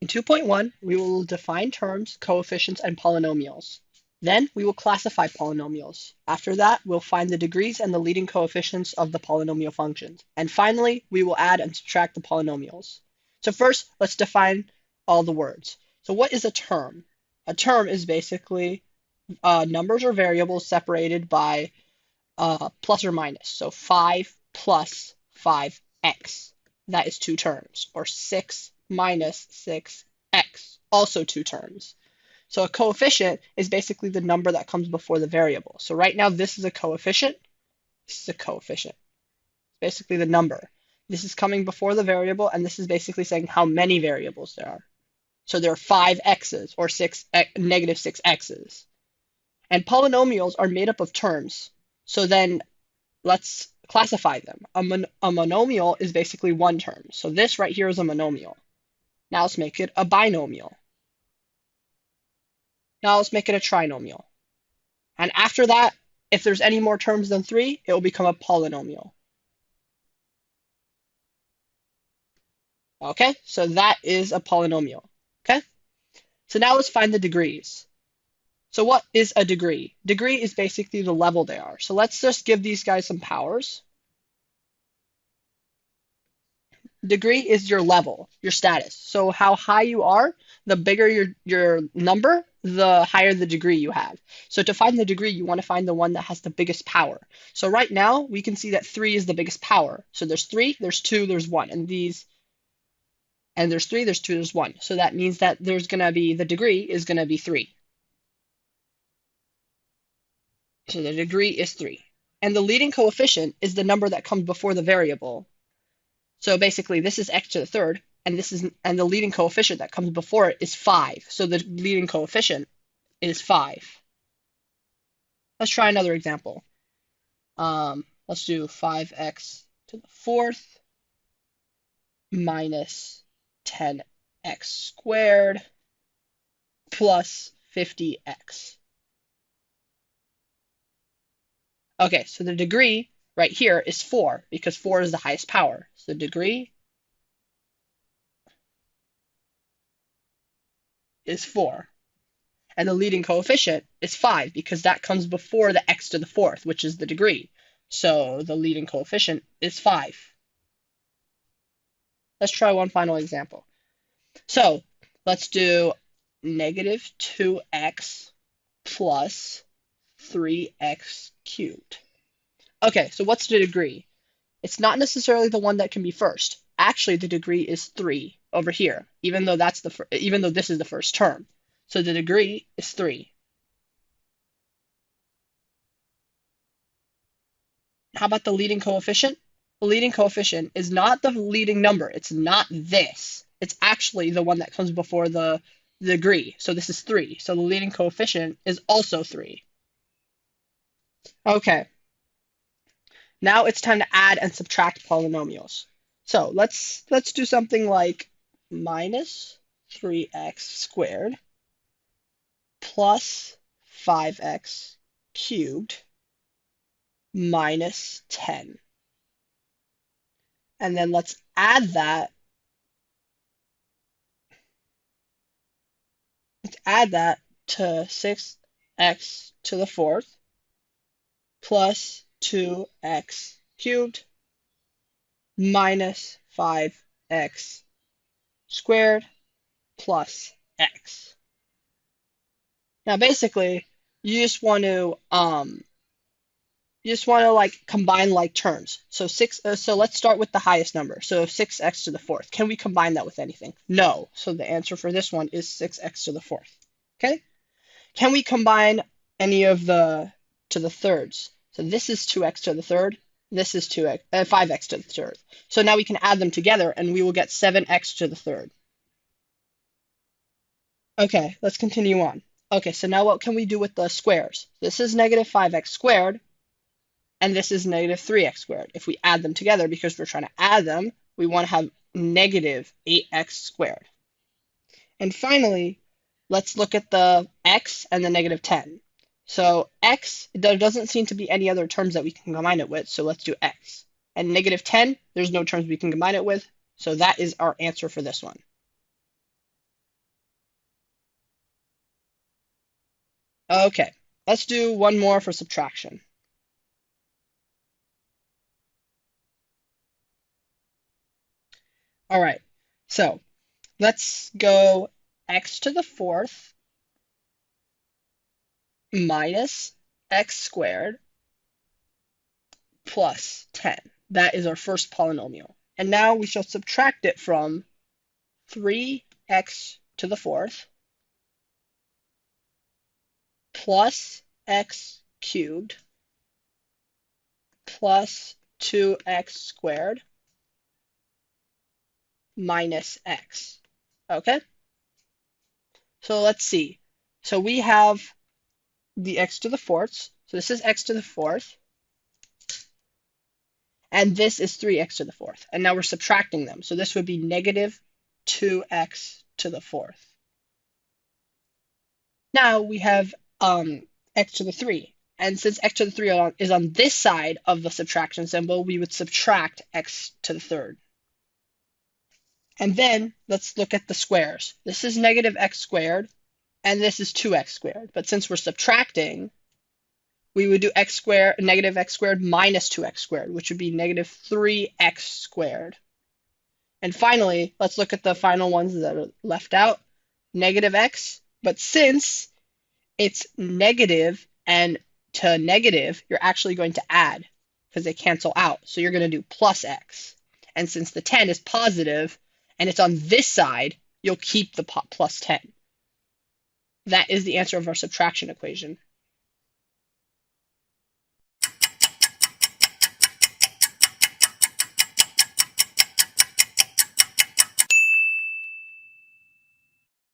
In 2.1, we will define terms, coefficients, and polynomials. Then we will classify polynomials. After that, we'll find the degrees and the leading coefficients of the polynomial functions. And finally, we will add and subtract the polynomials. So first, let's define all the words. So what is a term? A term is basically numbers or variables separated by plus or minus. So 5 plus 5x, that is two terms. Or 6 minus 6x, also two terms. So a coefficient is basically the number that comes before the variable. So right now this is a coefficient. This is a coefficient. Basically the number. This is coming before the variable, and this is basically saying how many variables there are. So there are 5 x's or negative 6 x's. And polynomials are made up of terms. So then let's classify them. A monomial is basically one term. So this right here is a monomial. Now let's make it a binomial. Now let's make it a trinomial. And after that, if there's any more terms than 3, it will become a polynomial. Okay, so that is a polynomial. Okay, so now let's find the degrees. So what is a degree? Degree is basically the level they are. So let's just give these guys some powers. Degree is your level, your status. So how high you are, the bigger your number, the higher the degree you have. So to find the degree, you want to find the one that has the biggest power. So right now, we can see that 3 is the biggest power. So there's 3, there's 2, there's 1. And there's 3, there's 2, there's 1. So that means that there's going to be, the degree is going to be 3. So the degree is 3. And the leading coefficient is the number that comes before the variable. So basically, this is x to the third, and the leading coefficient that comes before it is 5. So the leading coefficient is 5. Let's try another example. Let's do 5x to the fourth minus 10x squared plus 50x. Okay, so the degree right here is 4 because 4 is the highest power. So the degree is 4. And the leading coefficient is 5 because that comes before the x to the fourth, which is the degree. So the leading coefficient is 5. Let's try one final example. So let's do negative 2x plus 3x cubed. Okay, so what's the degree? It's not necessarily the one that can be first. Actually, the degree is 3 over here, even though this is the first term. So the degree is 3. How about the leading coefficient? The leading coefficient is not the leading number. It's not this. It's actually the one that comes before the degree. So this is 3. So the leading coefficient is also 3. Okay. Now it's time to add and subtract polynomials. So let's do something like minus 3x squared plus 5x cubed minus 10. And then let's add that. Let's add that to 6x to the fourth plus 2x cubed minus 5x squared plus x. Now basically, you just want to like combine like terms. So let's start with the highest number. So 6x to the fourth. Can we combine that with anything? No. So the answer for this one is 6x to the fourth. Okay? Can we combine any of to the thirds? So this is 2x to the third. This is 5x to the third. So now we can add them together and we will get 7x to the third. Okay, let's continue on. Okay, so now what can we do with the squares? This is negative 5x squared, and this is negative 3x squared. If we add them together, because we're trying to add them, we want to have negative 8x squared. And finally, let's look at the x and the negative 10. So x, there doesn't seem to be any other terms that we can combine it with, so let's do x. And negative 10, there's no terms we can combine it with, so that is our answer for this one. Okay, let's do one more for subtraction. All right, so let's go x to the fourth minus x squared plus 10. That is our first polynomial. And now we shall subtract it from 3x to the fourth plus x cubed plus 2x squared minus x. Okay? So let's see. So we have the x to the fourths. So this is x to the fourth. And this is 3x to the fourth. And now we're subtracting them. So this would be negative 2x to the fourth. Now we have x to the 3. And since x to the 3 is on this side of the subtraction symbol, we would subtract x to the third. And then let's look at the squares. This is negative x squared, and this is 2x squared. But since we're subtracting, we would do negative x squared minus 2x squared, which would be negative 3x squared. And finally, let's look at the final ones that are left out. Negative x, but since it's negative and to negative, you're actually going to add because they cancel out. So you're going to do plus x. And since the 10 is positive and it's on this side, you'll keep the plus 10. That is the answer of our subtraction equation.